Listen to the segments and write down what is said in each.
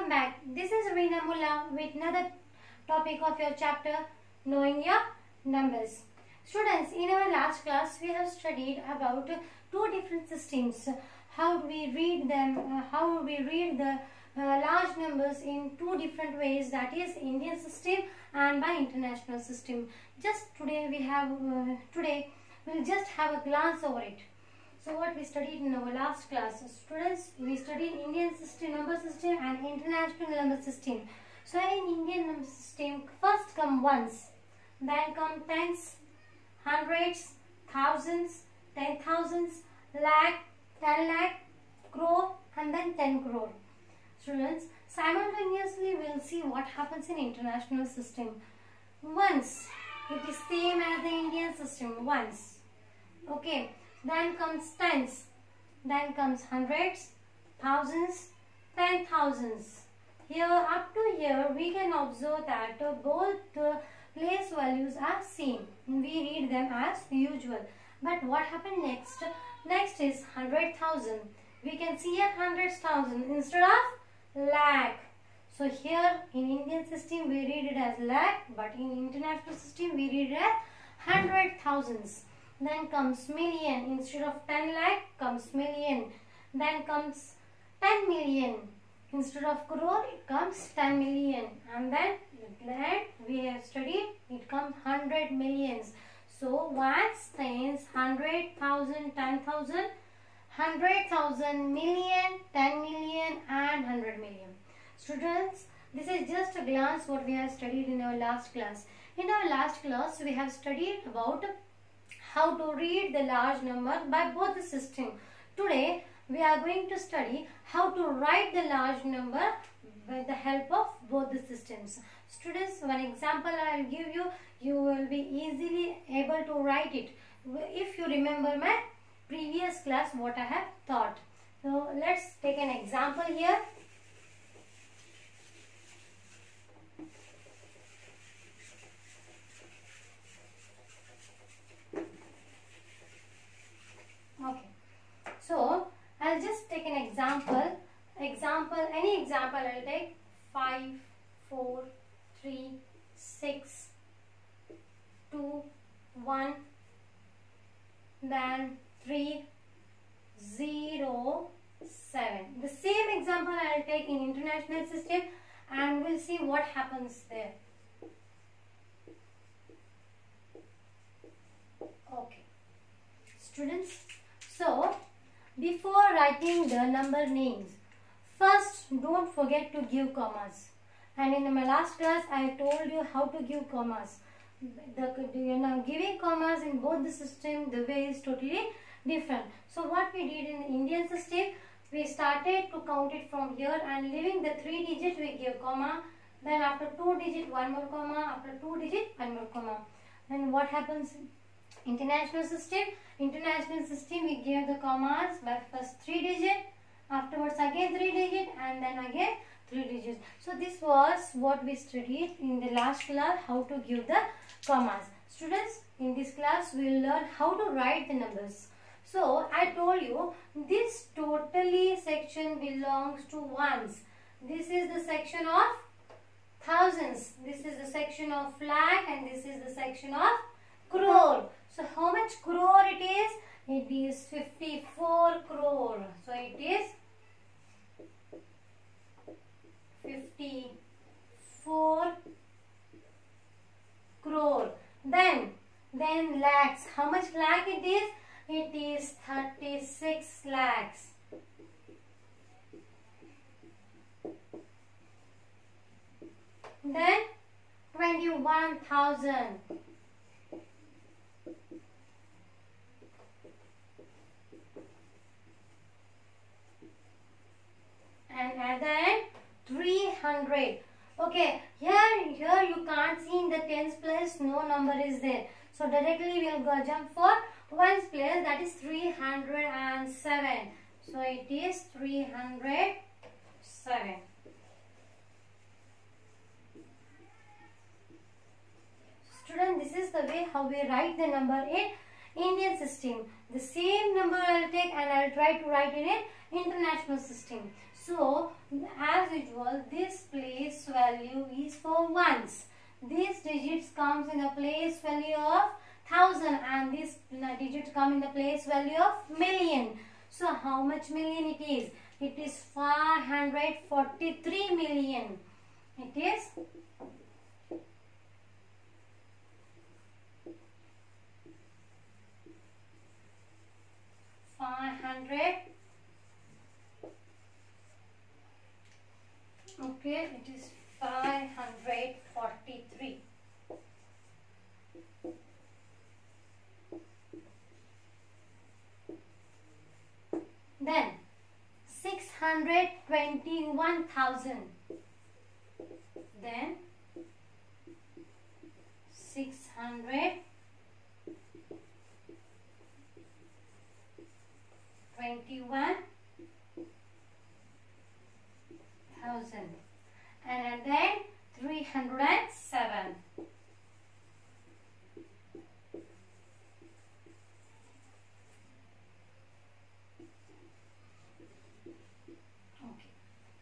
welcome back. This is Reena Mullah with another topic of your chapter, Knowing Your Numbers. Students, in our last class, we have studied about two different systems. How we read them, how we read the large numbers in two different ways, that is Indian system and by international system. Just today we'll just have a glance over it. So what we studied in our last class, students, we studied Indian system, number system and international number system. So in Indian number system, first come ones, then come tens, hundreds, thousands, 10,000s, lakh, 10 lakh, crore and then 10 crore. Students, simultaneously we will see what happens in international system. Ones, it is same as the Indian system, ones. Okay. Then comes tens, then comes hundreds, thousands, 10,000s. Here up to here we can observe that both place values are same. We read them as usual. But what happened next? Next is 100,000. We can see a 100,000 instead of lakh. So here in Indian system we read it as lakh, but in international system we read it as 100,000s. Then comes million, instead of 10 lakh comes million. Then comes 10 million, instead of crore it comes 10 million. And then we have studied it comes 100 millions. So ones, tens, 100,000, 10,000, 100,000, million, 10 million and 100 million. Students, this is just a glance what we have studied in our last class. In our last class we have studied about how to read the large number by both the system. Today we are going to study how to write the large number with the help of both the systems. Students, one example I will give you, you will be easily able to write it if you remember my previous class what I have taught. So let's take an example here. Okay, so I'll just take an example. Any example I'll take 5, 4, 3, 6, 2, 1, then 3, 0, 7. The same example I'll take in international system and we'll see what happens there. Okay, students. So, before writing the number names, first don't forget to give commas. And in my last class, I told you how to give commas. Giving commas in both the system, the way is totally different. So, what we did in the Indian system, we started to count it from here and leaving the 3 digit, we give comma. Then after 2 digit, 1 more comma. After 2 digit, 1 more comma. Then what happens? International system we give the commas by first 3 digit, afterwards again 3 digit and then again 3 digits. So this was what we studied in the last class, how to give the commas. Students, in this class we will learn how to write the numbers. So I told you this totally section belongs to ones. This is the section of thousands, this is the section of lakh and this is the section of crore. So how much crore it is? It is 54 crore. So it is 54 crore. Then lakhs. How much lakh it is? It is 36 lakhs. Then 21,000. And then 300. Okay, here you can't see in the tens place, no number is there. So directly we will go jump for ones place, that is 307. So it is 307. Student, this is the way how we write the number in Indian system. The same number I will take and I will try try to write in an international system. So as usual, this place value is for ones. These digits comes in the place value of 1000 and this digit come in the place value of million. So how much million it is? It is 543 million. It is 500. Okay, it is 543. Then 621,000. Then 621,000 and then 307. Okay.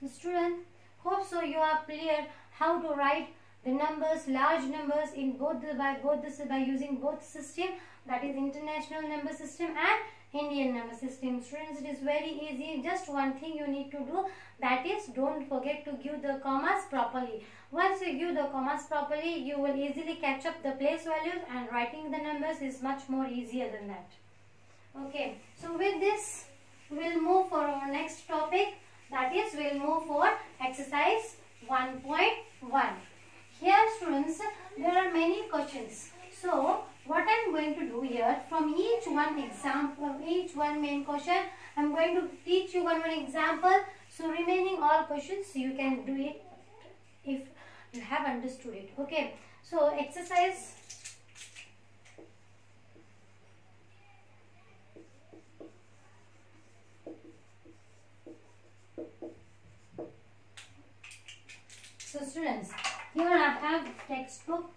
So student, hope so you are clear how to write the numbers, large numbers in by using both system, that is international number system and Indian number system. Students, it is very easy. Just one thing you need to do, that is don't forget to give the commas properly. Once you give the commas properly, you will easily catch up the place values and writing the numbers is much more easier than that. Okay, so with this we'll move for our next topic, that is we'll move for exercise 1.1. Here students, there are many questions. So what I am going to do here, from each one example, each one main question, I am going to teach you one example. So remaining all questions you can do it if you have understood it. Okay. So exercise So students, here I have textbook.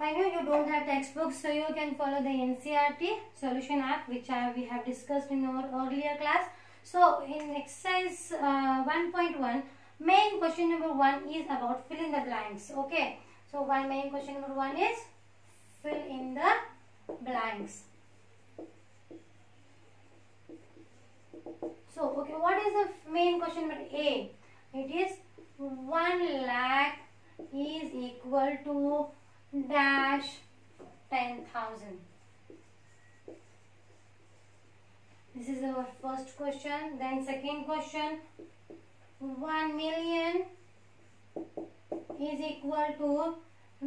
I know you don't have textbook, so you can follow the NCERT solution app which we have discussed in our earlier class. So in exercise 1.1, main question number 1 is about fill in the blanks. Okay, so main question number 1 is fill in the blanks. So okay, what is the main question number A? It is 1 lakh is equal to dash 10,000. This is our first question. Then second question, 1 million is equal to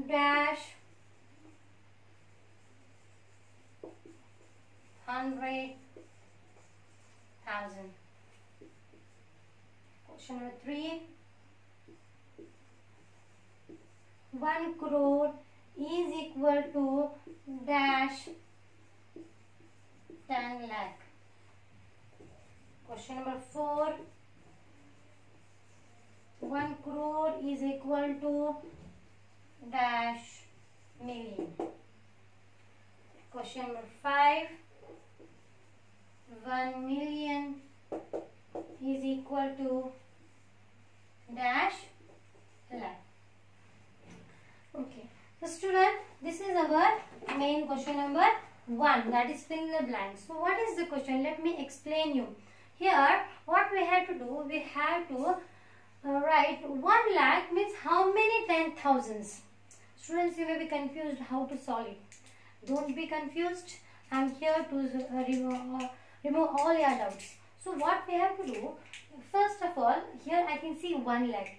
dash 100,000. Question number 3, 1 crore is equal to dash 10 lakh. Question number 4, 1 crore is equal to dash million. Question number 5, 1 million is equal to dash lakh. Okay. So student, this is our main question number 1, that is fill in the blanks. So what is the question? Let me explain you. Here what we have to do, we have to write 1 lakh means how many 10,000s. Students, you may be confused how to solve it. Don't be confused. I am here to remove all your doubts. So what we have to do, first of all, here I can see 1 lakh.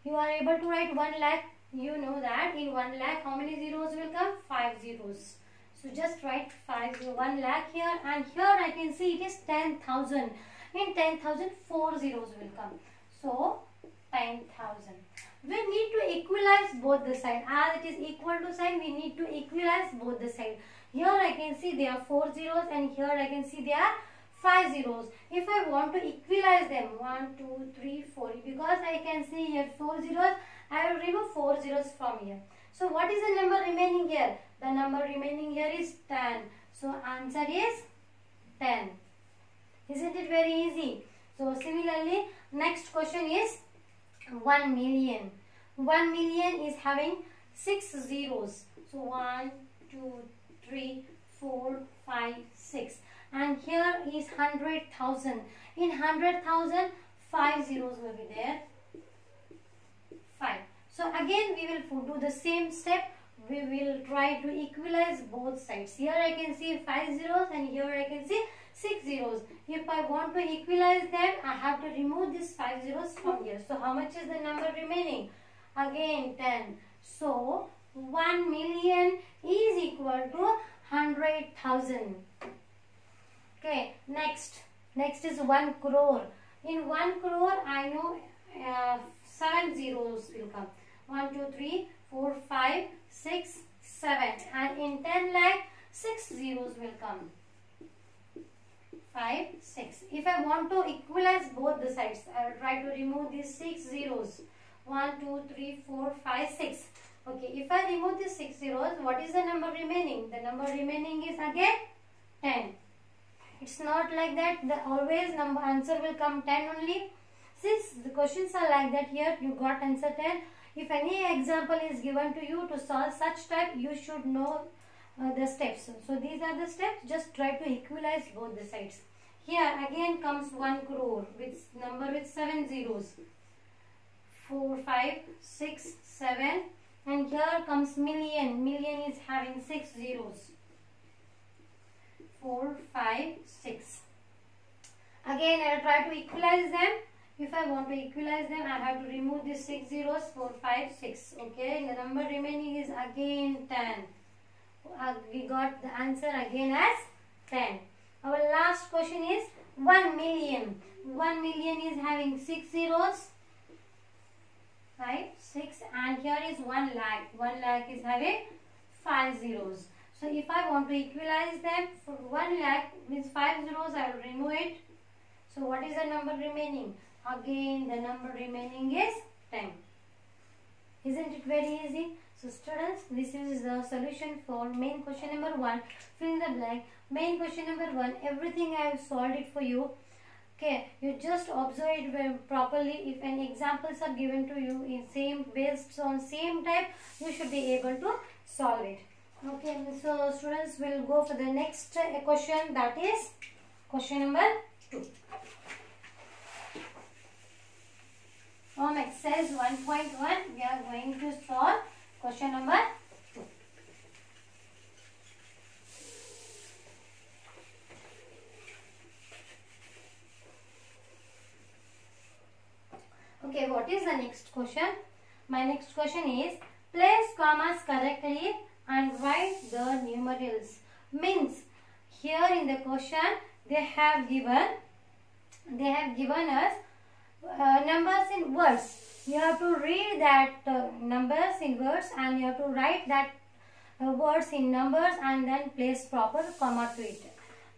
You are able to write 1 lakh. You know that in 1 lakh how many zeros will come? 5 zeros. So just write 1 lakh here, and here I can see it is 10,000. In 10,000 4 zeros will come. So 10,000. We need to equalize both the side. As it is equal to sign, we need to equalize both the side. Here I can see there are 4 zeros and here I can see there are 5 zeros. If I want to equalize them, 1, 2, 3, 4, because I can see here 4 zeros, I will remove 4 zeros from here. So what is the number remaining here? The number remaining here is 10. So answer is 10. Isn't it very easy? So similarly, next question is 1 million. 1 million is having 6 zeros. So 1, 2, 3, 4, 5, 6. And here is 100,000. In 100,000, 5 zeros will be there. 5. So again we will do the same step. We will try to equalize both sides. Here I can see 5 zeros and here I can see 6 zeros. If I want to equalize them, I have to remove these 5 zeros from here. So how much is the number remaining? Again 10. So 1 million is equal to 100,000. Okay, next is 1 crore. In 1 crore, I know 7 zeros will come. 1, 2, 3, 4, 5, 6, 7. And in 10 lakh, 6 zeros will come. 5, 6. If I want to equalize both the sides, I will try to remove these 6 zeros. 1, 2, 3, 4, 5, 6. Okay, if I remove these 6 zeros, what is the number remaining? The number remaining is again 10. It's not like that. Always answer will come 10 only. Since the questions are like that, here you got answer 10. If any example is given to you to solve such type, you should know the steps. So these are the steps. Just try to equalize both the sides. Here again comes 1 crore with number with 7 zeros. 4, 5, 6, 7. And here comes million. Million is having 6 zeros. 4, 5, 6. Again I will try to equalize them. If I want to equalize them, I have to remove these 6 zeros. 4, 5, 6. Okay, the number remaining is again 10. We got the answer again as 10. Our last question is 1 million. 1 million is having 6 zeros. 5, 6, and here is 1 lakh. 1 lakh is having 5 zeros. So if I want to equalize them, for 1 lakh means 5 zeros, I will remove it. So what is the number remaining? Again the number remaining is 10. Isn't it very easy? So students, this is the solution for main question number 1. Fill in the blank. Main question number 1, everything I have solved it for you. Okay, you just observe it very properly. If any examples are given to you in based on same type, you should be able to solve it. Okay, so students will go for the next question, that is question number 2. From exercise 1.1, we are going to solve question number 2. Okay, what is the next question? My next question is, place commas correctly and write the numerals. Means here in the question they have given us numbers in words. You have to read that numbers in words and you have to write that words in numbers and then place proper comma to it.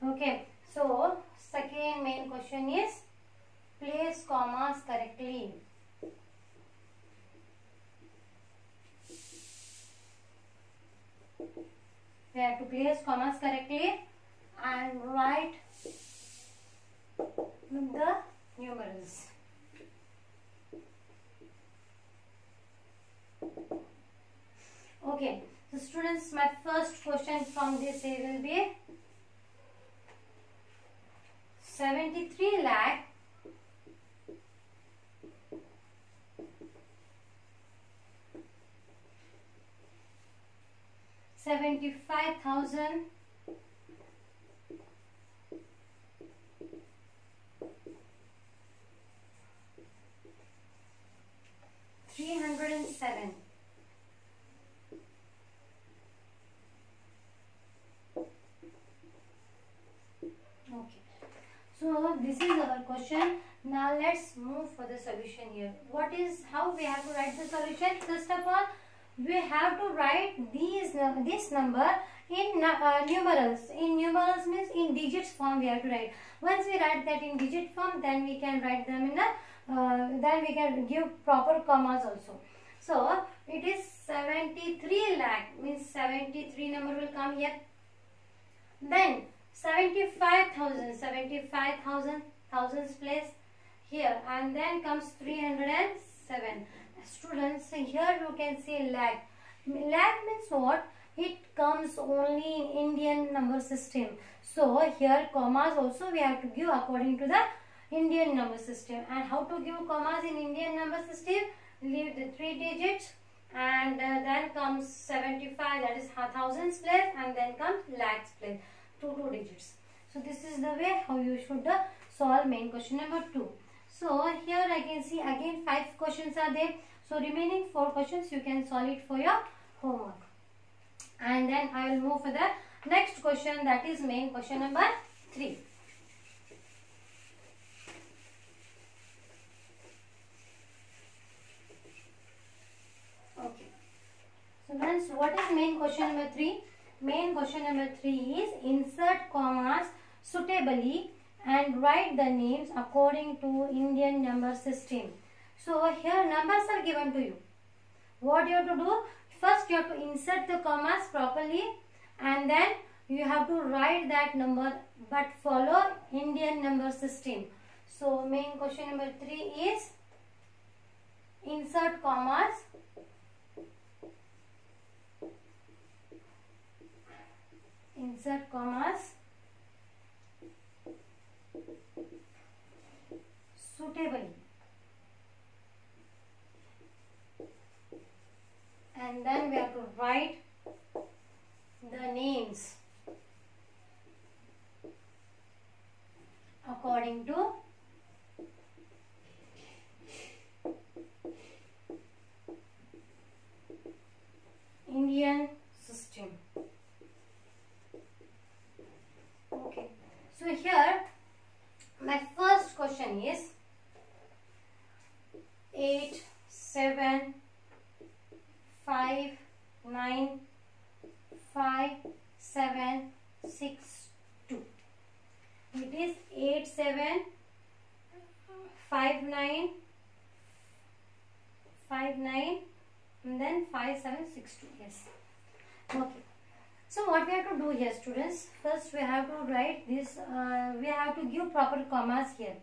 Okay, so second main question is place commas correctly. We have to place commas correctly and write the numerals. Okay, so students, my first question from this will be 73 lakh 75,000 307. Okay, so this is our question. Now let's move for the solution here. How we have to write the solution? First of all, we have to write this number in numerals. In numerals means in digits form we have to write. Once we write that in digit form, then we can write them in then we can give proper commas also. So it is 73 lakh means 73 number will come here. Then 75,000 thousands place here, and then comes 307. Students, here you can see lakh. Lakh means what? It comes only in Indian number system. So here commas also we have to give according to the Indian number system. And how to give commas in Indian number system? Leave the 3 digits, and then comes 75, that is thousands place, and then comes lakhs place, 2 digits. So this is the way how you should solve main question number 2. So here I can see again 5 questions are there. So remaining 4 questions you can solve it for your homework. And then I will move for the next question, that is main question number 3. Okay. So friends, what is main question number 3? Main question number 3 is insert commas suitably and write the names according to Indian number system. So here numbers are given to you. What you have to do? First you have to insert the commas properly, and then you have to write that number but follow Indian number system. So main question number 3 is insert commas suitably, and then we have to write the names according to Indian system. Okay, so here my first question is 8 7 5 9 5 7 6 2. It is 8 7 5 9 and then 5 7 6 2. Yes. Okay. So what we have to do here, students? First we have to write this. We have to give proper commas here.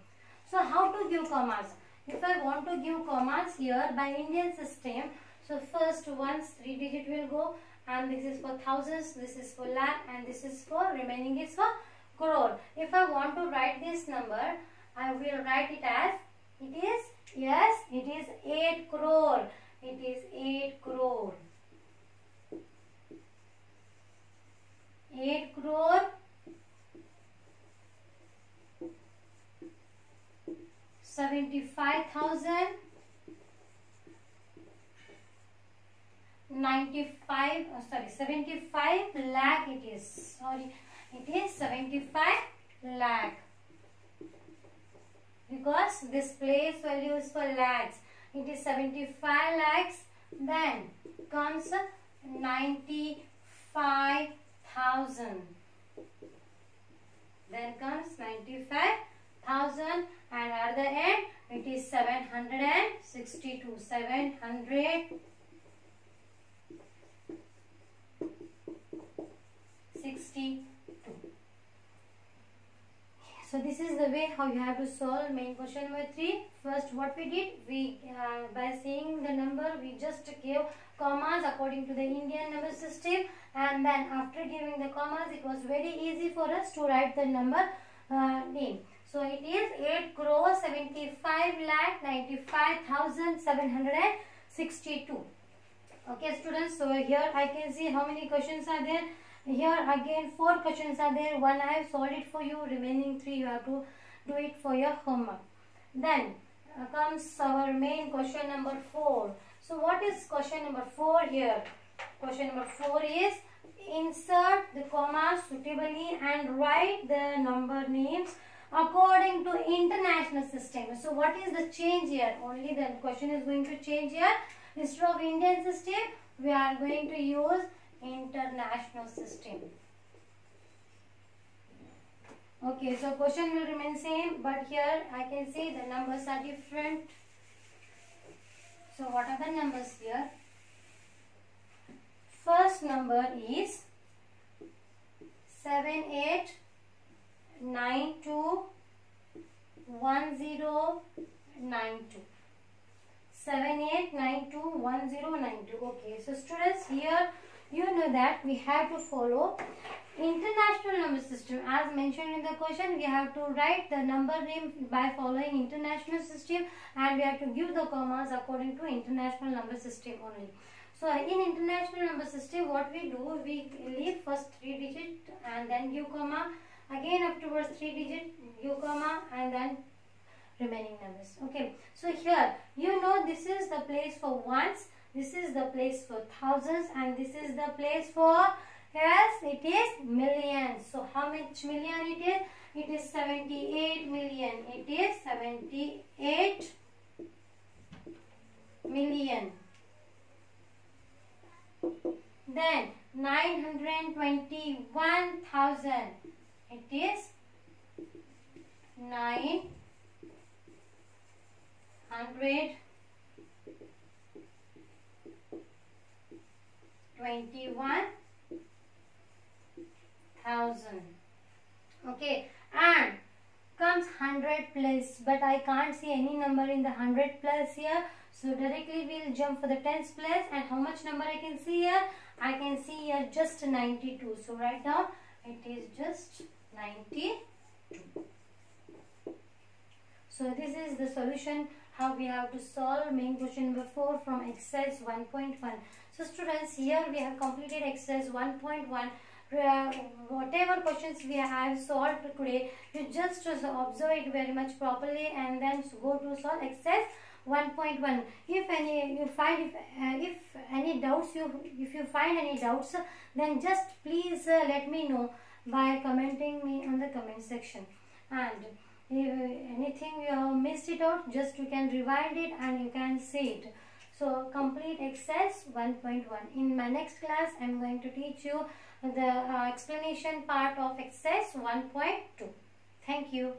So how to give commas? If I want to give commas here by Indian system, so first once 3 digit will go, and this is for thousands, this is for lakh, and this is for remaining is for crore. If I want to write this number, I will write it as it is. Yes, it is 8 crore. It is 8 crore. 8 crore 75,000 95 75 lakh it is. Sorry, it is 75 lakh, because this place value is for lakhs. It is 75 lakhs. Then comes 95,000. Then comes 95,000, and at the end it is 762. 762. So this is the way how you have to solve main question number 3. First, what we did, we by seeing the number, we just gave commas according to the Indian number system, and then after giving the commas, it was very easy for us to write the number name. So it is 8 crore 75 lakh 95,762. Okay, students. So here I can see how many questions are there. Here again 4 questions are there. One I have solved it for you. Remaining 3 you have to do it for your homework. Then comes our main question number 4. So what is question number 4 here? Question number 4 is insert the comma suitably and write the number names according to international system. So what is the change here? Only the question is going to change here. Instead of Indian system, we are going to use international system. Okay, so question will remain same, but here I can see the numbers are different. So what are the numbers here? First number is 78 78921092. 78921092. Okay, so students, here you know that we have to follow international number system. As mentioned in the question, we have to write the number name by following international system, and we have to give the commas according to international number system only. So in international number system, what we do, we leave first 3 digit and then give comma, again afterwards 3 digit, give comma, and then remaining numbers. Okay, so here you know this is the place for ones, this is the place for thousands, and this is the place for, yes, it is millions. So how much million it is? It is 78 million. It is 78 million. Then 921,000. It is 921,000. Okay, and comes 100 plus, but I can't see any number in the 100 plus here. So directly we'll jump for the tens place, and how much number I can see here? I can see here just 92. So write down, it is just 92. So this is the solution how we have to solve main question number 4 from exercise 1.1. So students, here we have completed exercise 1.1. Whatever questions we have solved today, you just observe it very much properly and then go to solve exercise 1.1. If you find if any doubts, if you find any doubts, then just please let me know by commenting me on the comment section. And if anything you have missed it out, just you can rewind it and you can see it. So complete exercise 1.1. In my next class, I am going to teach you the explanation part of exercise 1.2. Thank you.